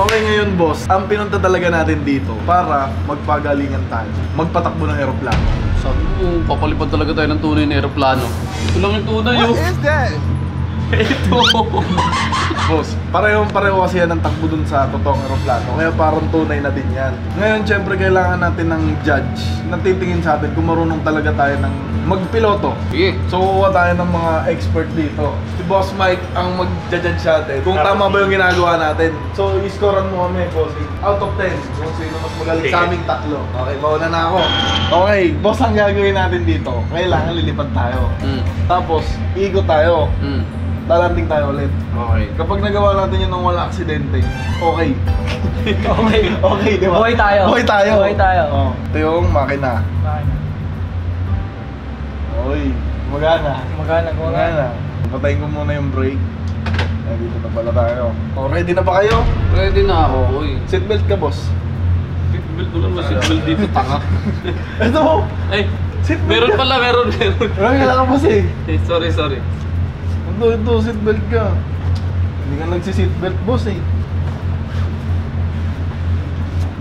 Okay, ngayon boss, ang pinunta talaga natin dito para magpagalingan tayo, magpatakbo ng eroplano. Sabi mo, papalipad talaga tayo ng tunay na eroplano. Ito lang yung tunay yun. What is that? Ito. Boss, pareho kasi yan ang takbo dun sa totoong eroplano, kaya parang tunay na din yan. Ngayon, syempre, kailangan natin ng judge na titingin sa atin kung marunong talaga tayo ng magpiloto. Sige. So, kuha tayo ng mga expert dito. Si Boss Mike ang mag-judge sa atin kung tama ba yung ginagawa natin. So, i-scorean mo kami, bossing. Out of 10, kung sino mas magaling sa aming tatlo. Okay, mauna na ako. Okay, boss, ang gagawin natin dito, kailangan lilipad tayo. Tapos, iikot tayo. Lalanding tayo ulit. Okay. Kapag nagawa natin yun nung wala aksidente, okay. Okay. Okay, di ba? Buhay tayo. Buhay tayo. Buhay tayo. Oh. Ito yung makina. Oy, gumagana. Gumagana. Patayin ko muna yung brake. Ay, dito na pala tayo. Oh, ready na ba kayo? Ready na ako, uy. Seatbelt ka, boss. Seatbelt ko lang, seatbelt dito, tanga. Ito! Ay, Seatbelt meron ka. pala, meron. Kailangan boss eh. Sorry. Ito, seatbelt ka. Hindi ka nagsi-seatbelt, boss eh.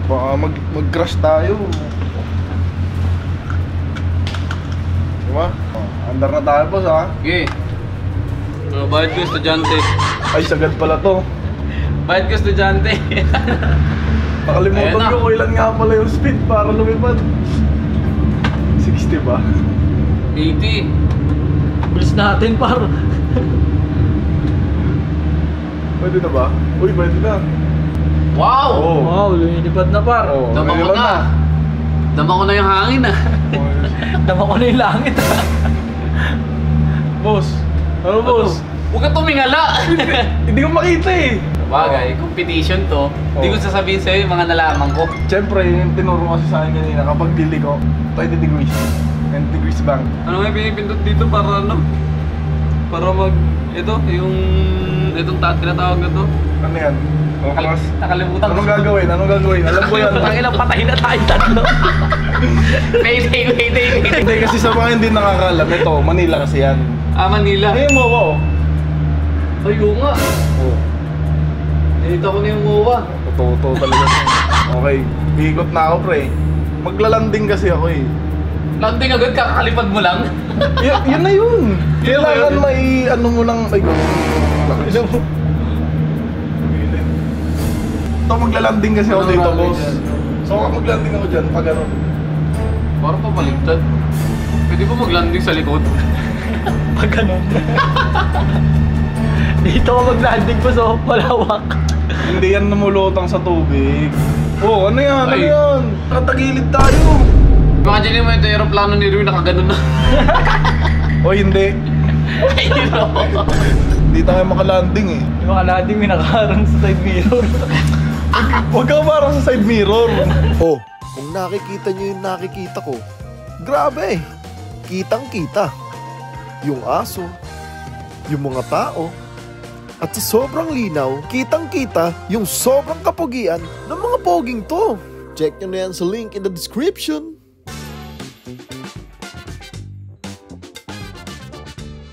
Baka mag-crash tayo. Diba? Oh, andar na tayo, boss, ha? Okay. Bayad ko estudyante. Ay, sagad pala to. Bayad ko estudyante. Nakalimutan Ayan na. ko kung ilan nga pala yung speed para lumipad. 60 ba? 80. Bilis natin, par. Pwede na ba? Uy, pwede na. Wow! Oo. Wow, lumilipad na, par. Oo. Dama ko lumilipad na. Dama ko na yung hangin, ah. Dama ko na yung langit, ha. Boss. Ano, boss? Huwag ka tumingala! Hindi ko makita eh. Bagay, competition to. Hindi ko sasabihin sa'yo yung mga nalaman ko. Siyempre, yung tinuro kasi sa akin kanina, kapag dili ko, 20 degrees. 20 degrees bank. Ano nga pinipindot dito para ano? Para mag... Ito, yung... Itong tinatawag na to. Ano yan? Mas, Nakalimutan ko. anong gagawin? Anong gagawin? Alam ko yan. Tangilang patay na tayo tatlo. Mayday. Hindi, kasi sa mga hindi nakakalam, ito, Manila kasi yan. Ah, Manila. Ayun mo ko. Ay, oo nga. Oo. Nilita ko na yung MOA. Totoo talaga. Okay, ikot na ako, pre. Maglalanding kasi ako eh. Landing agad, kakakalipad mo lang. Yun na yun. Kailangan yun. may ano mo lang. Ay, Ano mo? ito maglalanding kasi ako Ano dito, gagawin boss. dyan? So, kapag maglanding ako dyan, pag ano. Parang papaligtad. Pwede ba maglanding sa likod? Pag ganun. Dito ka mag-landing po sa malawak. Hindi yan namulutang sa tubig. Oh, ano yan? Ano Ay. yan? Tatagilid tayo. Imagine mo yung aeroplano ni Rui nakaganon na. O hindi. Ay, no. Hindi tayo makalanding eh. Yung mga landing, may nakaharang sa side mirror. Huwag ka parang sa side mirror. Oh, kung nakikita nyo yung nakikita ko, grabe, kitang-kita. Yung aso, yung mga tao, at sa sobrang linaw, kitang-kita yung sobrang kapugian ng mga poging to. Check nyo na yan sa link in the description.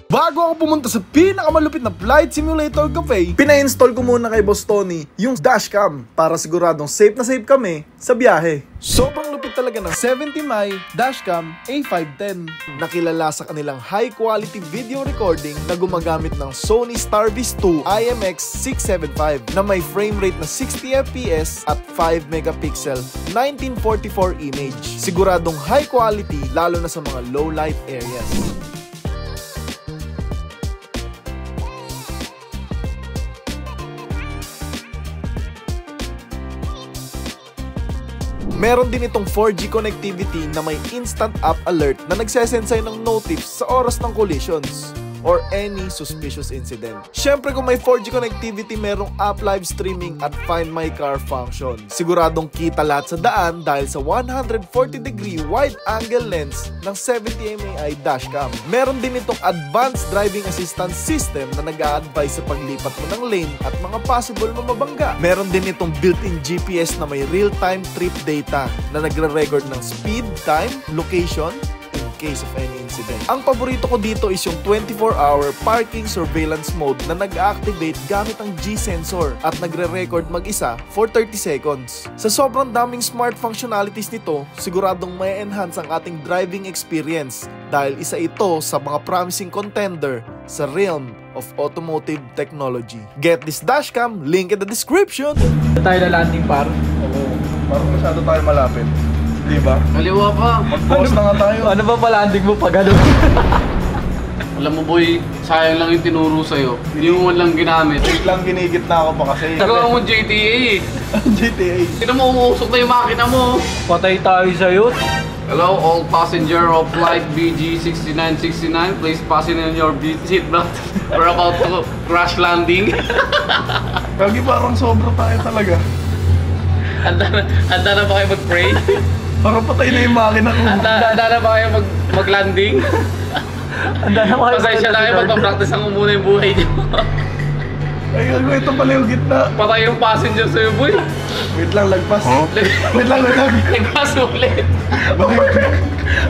Bago ako pumunta sa pinakamalupit na flight simulator cafe, pina-install ko muna kay Boss Tony yung dashcam para siguradong safe na safe kami sa biyahe. Sobrang lupit talaga ng 70My dashcam A510. Nakilala sa kanilang high quality video recording na gumagamit ng Sony Starvis 2 IMX675 na may frame rate na 60 fps at 5 megapixel 1944 image. Siguradong high quality lalo na sa mga low light areas. Meron din itong 4G connectivity na may instant app alert na nagsesend sa'yo ng notifs sa oras ng collisions or any suspicious incident. Syempre kung may 4G connectivity, merong app live streaming at Find My Car function. Siguradong kita lahat sa daan dahil sa 140-degree wide-angle lens ng 70MAI dashcam. Meron din itong advanced driving assistance system na nag-a-advise sa paglipat mo ng lane at mga possible mamabangga. Meron din itong built-in GPS na may real-time trip data na nagre-record ng speed, time, location, and case of any incident. Ang paborito ko dito is yung 24-hour parking surveillance mode na nag-activate gamit ang G-sensor at nagre-record mag-isa for 30 seconds. Sa sobrang daming smart functionalities nito, siguradong may enhance ang ating driving experience dahil isa ito sa mga promising contender sa realm of automotive technology. Get this dashcam, link in the description! Tayo na landing par. Oo. Parang masyado tayo malapit. Di ba? Kaliwa pa. Mag-pause na nga tayo. Ano ba pa landing mo pag ano? Alam mo boy, sayang lang yung tinuro sa'yo. Hindi mo man lang ginamit. Wait lang, ginigit na ako pa kasi. Nagawa mo GTA eh. GTA. Sino mo umuusok na yung makina mo? Patay tayo sa'yo. Hello, all passenger of flight BG6969. Please fasten in your seatbelt. We're about to crash landing. Kagi parang sobra tayo talaga. Handa na ba kayo mag-pray? Parang patay na yung makina ko. Handa na ba kayo mag-landing? Handa na kayo. Pasensya na kayo, magpa-practice ang muna yung buhay niyo. Ay, gago, ito pala yung gitna. Patay yung passenger sa'yo, boy. Wait lang, lagpas. Wait lang. Nagpas ulit.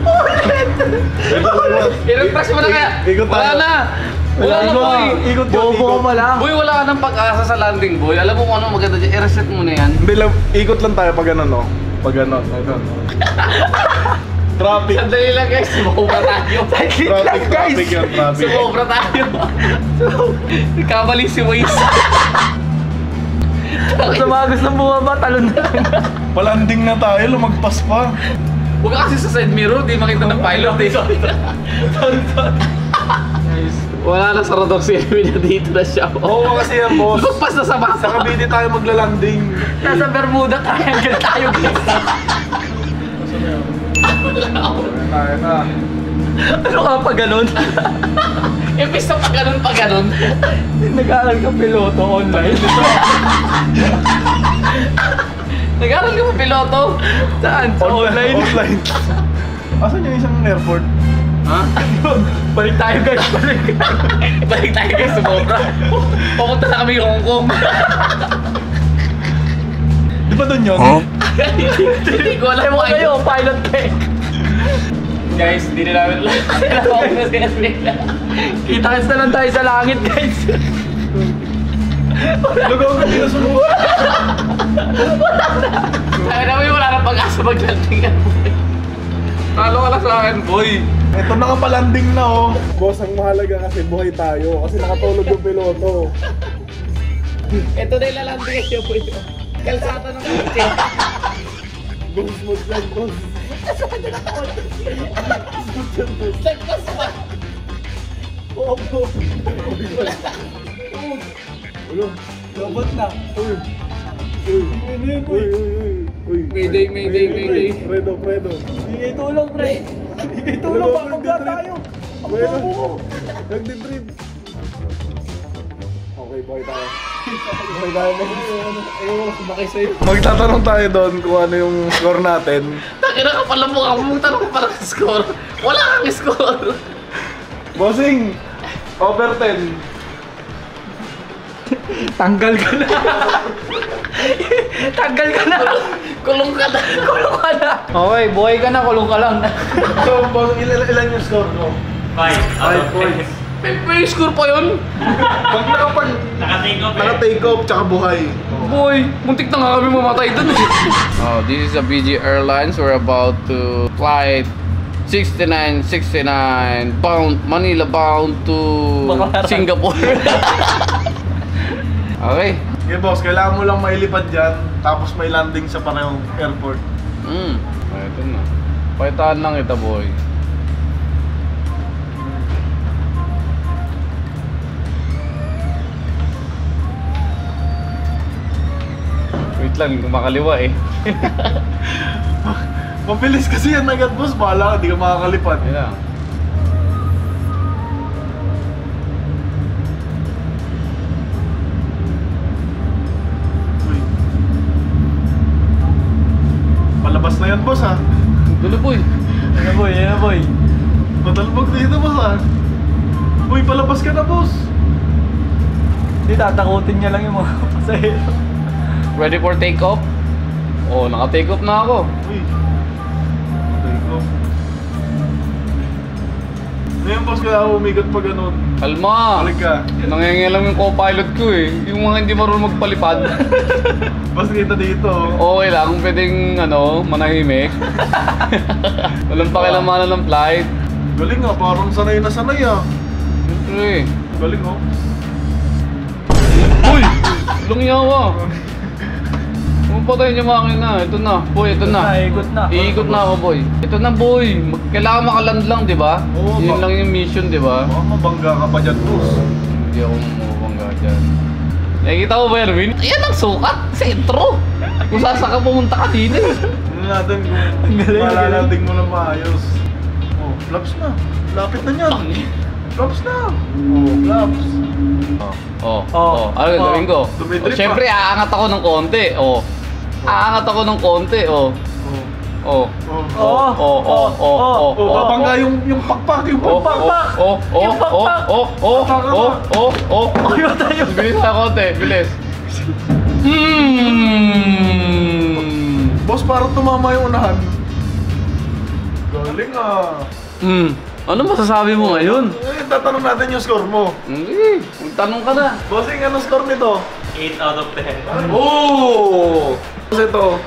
Ulit! Ilang tracks mo na kaya? Ikot Wala tayo. na. Wala na, boy. Ikot yun, Bobo ikot. ka pala. Boy, wala ka ng pag-asa sa landing, boy. Alam mo kung ano maganda dyan, i-reset mo na yan. Hindi lang, ikot lang tayo pag ano, no? Pag ano, Traffic. Sandali lang guys, sumobra tayo. Traffic yun, traffic. Sumobra tayo. Kamali si Waze. Sa mga gustong bumaba, talon na lang. Palanding na tayo, lumagpas pa. Huwag ka kasi sa side mirror, di makita ng pilot eh. Wala na sa radar si Elvin na dito na siya. Oo kasi yan, boss. Lumagpas na sa basa. Sa Cavite tayo maglalanding. Nasa Bermuda Triangle tayo, guys. Tayo na. Ano ka pa ganun? Imbis na pa ganun. Nag-aaral ka piloto online. Nag-aaral ka pa piloto? Saan? Sa online? Offline. Asan yung isang airport? Ha? Balik tayo, guys. Balik tayo guys, sumobra. Pupunta na kami Hong Kong. Di ba doon yun? Hindi ko alam Alam mo kung kayo, pilot cake. Guys, hindi na namin Kita-kits na lang tayo sa langit, guys. Lugaw ka dito sa lugar. Sabi namin wala nang pag-asa mag-landing yan, boy. Talo ka lang sa akin, boy. Ito na nga palanding na, oh. Boss, ang mahalaga kasi buhay tayo. Kasi nakatulog yung piloto. Ito na ilalanding niya, boy. Kalsata ng kotse. Boss, boss lang, boss. Lagpas pa. Opo. Ulo, dapat na. Uy. Uy. Mayday. Fredo. Bigay tulong, pre. Bigay tulong, pakabla tayo. Ang bobo mo. Nagdi-drip. Okay, boy tayo. Boy tayo. Ayaw sumakay sa'yo. Magtatanong tayo doon kung ano yung score natin. Takina ka pala mukha mo. Tanong ka pala sa score. Wala kang score. Bossing, over 10. Tanggal ka na. Tanggal ka na. Kulong ka na. Kulong ka na. Okay, buhay ka na, kulong ka lang. So, boss, ilan yung score mo? 5 points. May score pa yun. Pag naka-take off, tsaka buhay. Boy, muntik na nga kami mamatay dun eh. Oh, this is a BG Airlines. We're about to flight 6969 Manila bound to Singapore. Okay. Okay, boss, kailangan mo lang mailipad dyan, tapos may landing sa parehong airport. Ito na. Pakitaan lang kita, boy. Wait lang, kumakaliwa eh. Mabilis kasi yan agad, boss. Bahala ka, di ka makakalipad. Yan lang. Uy. Palabas na yan, boss, ha? Dulo, boy. Ano boy, ano boy? Patalbog dito, boss, ha? Uy, palabas ka na, boss. Hindi, tatakutin niya lang yung mga pasahero. Ready for take-off? Oh, naka-take off na ako. Uy. Take off. boss, kaya ako umigot pa ganun. Kalma! Balik ka. Nangingilam yung co-pilot ko eh. Yung mga hindi marunong magpalipad. Boss, dito. Okay lang, pwedeng manahimik. Walang pakilamanan ng flight. Galing nga, parang sanay na sanay ah. Siyempre. Galing oh. Uy! Walang yawa. Pumapatay niyo makina. Ito na. Boy, ito na. Ikot na. Iikot na ako, boy. Ito na, boy. Kailangan makaland lang, di ba? Oo, Yun ba- lang yung mission, di ba? Baka mabangga ka pa dyan, boss. Hindi ako mabangga dyan. Nakikita mo ba, Erwin? Ayan ang sukat. Sentro. Kung saan ka pumunta kanina eh. Ano natin kung malalating mo lang maayos. Oh, flaps na. Lapit na niyan. Flaps na. Oh, flaps. Ano gagawin ko? Dumidrip Siyempre, aangat ako ng konti. Aangat ako ng konti. Oh, babangga yung pakpak, yung pakpak. Bilis na konti, bilis. Boss, parang tumama yung unahan. Galing ah. Ano masasabi mo ngayon? Tatanong natin yung score mo. Hindi, magtanong ka na. Bossing, anong score nito? 8 out of 10. Oh! Kasi ito,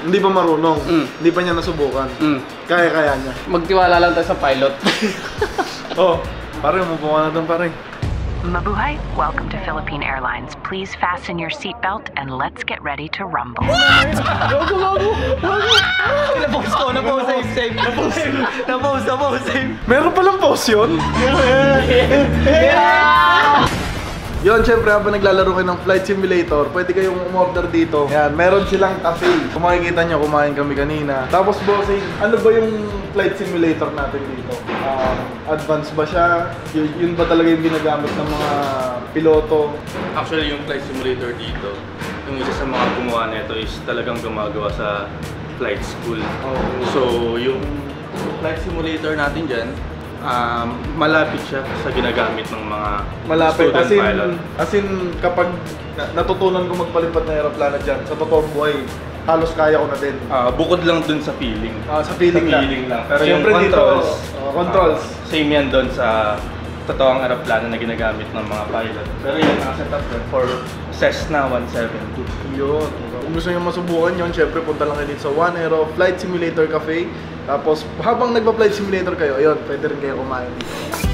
hindi pa marunong. Hindi pa niya nasubukan. Kaya niya. Magtiwala lang tayo sa pilot. Oh, pare, umupo ka na doon, pare. Mabuhay, welcome to Philippine Airlines. Please fasten your seatbelt and let's get ready to rumble. Napost ko, save. Napost, save. Meron palang boss yun? Yun, syempre habang naglalaro kayo ng flight simulator, pwede kayong umorder dito. Yan, meron silang cafe. Kung makikita nyo, kumain kami kanina. Tapos bossing, ano ba yung flight simulator natin dito? Advanced ba siya? Yun ba talaga yung ginagamit ng mga piloto? Actually, yung flight simulator dito, yung isa sa mga gumawa nito is talagang gumagawa sa flight school. So, yung flight simulator natin dyan, malapit siya sa ginagamit ng mga Malapit. student pilot. As in, kapag natutunan ko magpalipad ng aeroplano dyan, sa totoong buhay, halos kaya ko na din. Bukod lang dun sa feeling. Sa feeling lang. Pero yung Siyempre controls, controls. Same yan dun sa totoong aeroplano na ginagamit ng mga pilot. Pero yan ang setup dun for Cessna 172. Yun. Kung gusto nyo masubukan yun, syempre punta lang kayo dito sa One Aero Flight Simulator Cafe. Tapos habang nagpa-flight simulator kayo, ayun, pwede rin kayo kumain dito.